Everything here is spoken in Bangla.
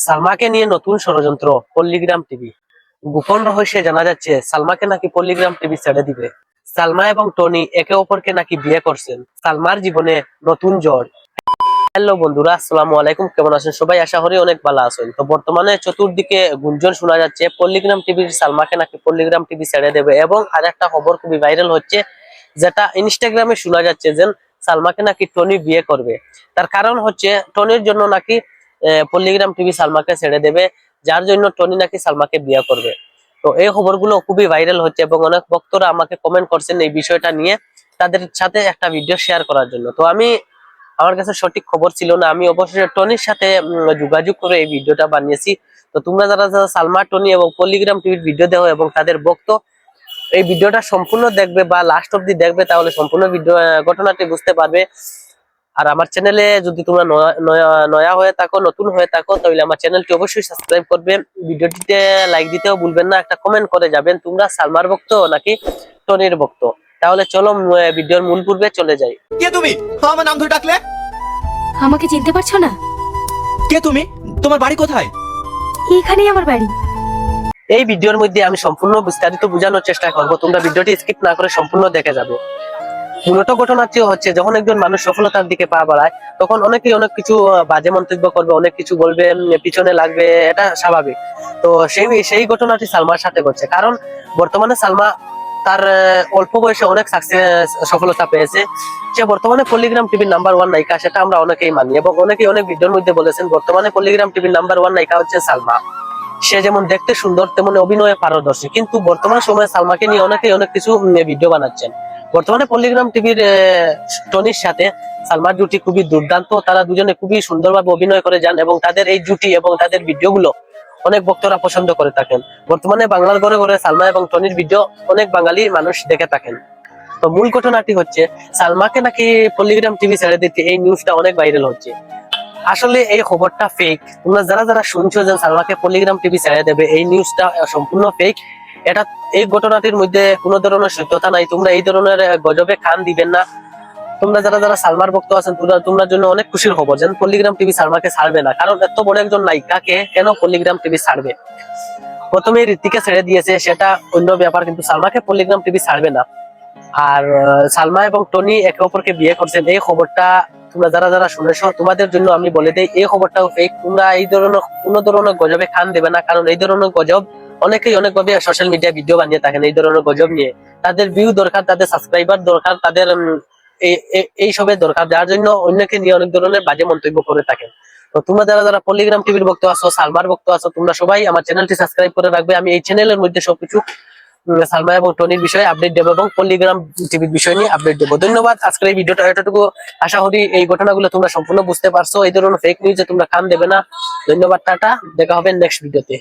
সালমাকে নিয়ে নতুন ষড়যন্ত্র পল্লিগ্রাম টিভি। গোপন রহস্যে জানা যাচ্ছে সালমাকে নাকি পল্লিগ্রাম টিভি ছেড়ে দিবে। সালমা এবং টনি একে অপরকে নাকি বিয়ে করছেন। সালমার জীবনে নতুন ঝড়। হ্যালো বন্ধুরা, আসসালামু আলাইকুম। কেমন আছেন সবাই? আশা করি অনেক ভালো আছেন। তো বর্তমানে চতুর্দিকে গুঞ্জন শোনা যাচ্ছে পল্লিগ্রাম টিভির সালমাকে নাকি পল্লিগ্রাম টিভি ছেড়ে দেবে, এবং আরেকটা খবর খুবই ভাইরাল হচ্ছে, যেটা ইনস্টাগ্রামে শোনা যাচ্ছে যে সালমাকে নাকি টনি বিয়ে করবে। তার কারণ হচ্ছে টনির জন্য নাকি পল্লিগ্রাম টিভি সালমাকে ছেড়ে দেবে, যার জন্য টনি নাকি সালমাকে বিয়ে করবে। তো এই খবরগুলো খুবই ভাইরাল হচ্ছে এবং অনেক ভক্তরা আমাকে কমেন্ট করছেন এই বিষয়টা নিয়ে তাদের সাথে একটা ভিডিও শেয়ার করার জন্য। তো আমার কাছে সঠিক খবর ছিল না, আমি অবশ্যই টনির সাথে যোগাযোগ করে এই ভিডিওটা বানিয়েছি। তো তোমরা যারা যারা সালমা, টনি এবং পল্লিগ্রাম টিভির ভিডিও দেখো এবং তাদের ভক্ত, এই ভিডিওটা সম্পূর্ণ দেখবে বা লাস্ট অব্দি দেখবে, তাহলে সম্পূর্ণ ভিডিও ঘটনাটি বুঝতে পারবে। আর আমার চ্যানেলে যদি তোমরা নয়া হয়ে থাকো, নতুন হয়ে থাকো, তাহলে আমার চ্যানেলটি অবশ্যই সাবস্ক্রাইব করবে, ভিডিওটিতে লাইক দিতেও ভুলবেন না, একটা কমেন্ট করে যাবেন তোমরা সালমার ভক্ত নাকি টনির ভক্ত। তাহলে চলো ভিডিওর মূল পূর্বে চলে যাই। কে তুমি? আমার নাম ধরে ডাকলে? আমাকে চিনতে পারছো না? কে তুমি? তোমার বাড়ি কোথায়? এখানেই আমার বাড়ি। এই ভিডিওর মধ্যে আমি সম্পূর্ণ বিস্তারিত বোঝানোর চেষ্টা করব, তোমরা ভিডিওটি স্কিপ না করে সম্পূর্ণ দেখে যাবে। মূলত ঘটনাটি হচ্ছে, যখন একজন মানুষ সফলতার দিকে পা বাড়ায় তখন অনেকেই অনেক কিছু বাজে মন্তব্য করবে, অনেক কিছু বলবে, পিছনে লাগবে, এটা স্বাভাবিক। তো সেই ঘটনাটি সালমার সাথে ঘটছে, কারণ বর্তমানে সালমা তার অল্প বয়সে অনেক সফলতা পেয়েছে। সে বর্তমানে পল্লিগ্রাম টিভির নাম্বার 1 নায়িকা, সেটা আমরা অনেকেই মানি এবং অনেকেই অনেক ভিডিওর মধ্যে বলেছেন বর্তমানে পল্লিগ্রাম টিভির নাম্বার 1 নায়িকা হচ্ছে সালমা। সে যেমন দেখতে সুন্দর তেমন অভিনয়ে পারদর্শী, কিন্তু বর্তমান সময়ে সালমাকে নিয়ে অনেকেই অনেক কিছু ভিডিও বানাচ্ছেন। বর্তমানে পল্লিগ্রাম টিভির টনির সাথে সালমার জুটি খুবই দুর্দান্ত, তারা দুজনে খুবই সুন্দরভাবে অভিনয় করে যান এবং তাদের এই জুটি এবং তাদের ভিডিওগুলো অনেক ভক্তরা পছন্দ করে থাকেন। বর্তমানে বাংলার ঘরে ঘরে সালমা এবং টনির ভিডিও অনেক বাঙালি মানুষ দেখে থাকেন। তো মূল ঘটনাটি হচ্ছে, সালমাকে নাকি পল্লিগ্রাম টিভি ছেড়ে দিতে এই নিউজটা অনেক ভাইরাল হচ্ছে। আসলে এই খবরটা ফেক। তোমরা যারা যারা শুনছো যে সালমাকে পল্লিগ্রাম টিভি ছেড়ে দেবে, এই নিউজটা সম্পূর্ণ ফেক। এই ঘটনাটির মধ্যে কোনো ধরনের সত্যতা নাই। তোমরা এই ধরনের গজবে কান দিবেন না। তোমরা যারা যারা সালমার ভক্ত আছেন, তোমরা জন্য অনেক খুশির খবর যে পল্লিগ্রাম টিভি সালমাকে ছাড়বে না, কারণ এত বড় একজন নায়িকাকে কেন পল্লিগ্রাম টিভি ছাড়বে? প্রথমে ঋতিকে ছেড়ে দিয়েছে, সেটা অন্য ব্যাপার, কিন্তু সালমাকে পল্লিগ্রাম টিভি ছাড়বে না। আর সালমা এবং টনি একে অপরকে বিয়ে করছেন, এই খবরটা তোমরা যারা যারা শুনেছো তোমাদের জন্য আমি বলে দেই, এই খবরটাও ফেক। তোমরা এই ধরনের কোন ধরনের গজবে কান দেবে না, কারণ এই ধরনের গজব অনেকেই অনেকভাবে সোশ্যাল মিডিয়া ভিডিও বানিয়ে থাকেন এই ধরনের গজব নিয়ে। তাদের ভিউ দরকার, তাদের সাবস্ক্রাইবার দরকার, তাদের এই সবের দরকার, যার জন্য অন্যকে নিয়ে অনেক ধরনের বাজে মন্তব্য করে থাকেন। তো তোমরা যারা যারা পল্লিগ্রাম টিভির ভক্ত আছো, সালমার ভক্ত আছো, তোমরা সবাই আমার চ্যানেলটি সাবস্ক্রাইব করে রাখবে। আমি এই চ্যানেলের মধ্যে সবকিছু সালমা এবং টনির বিষয়ে আপডেট দেবো এবং পল্লিগ্রাম টিভির বিষয় নিয়ে আপডেট দেবো। ধন্যবাদ। আজকের এই ভিডিওটা এতটুকু। আশা করি এই ঘটনাগুলো তোমরা সম্পূর্ণ বুঝতে পারছো। এই ধরনের ফেক নিউজে তোমরা কান দেবে না। ধন্যবাদ, টাটা, দেখা হবে নেক্সট ভিডিওতে।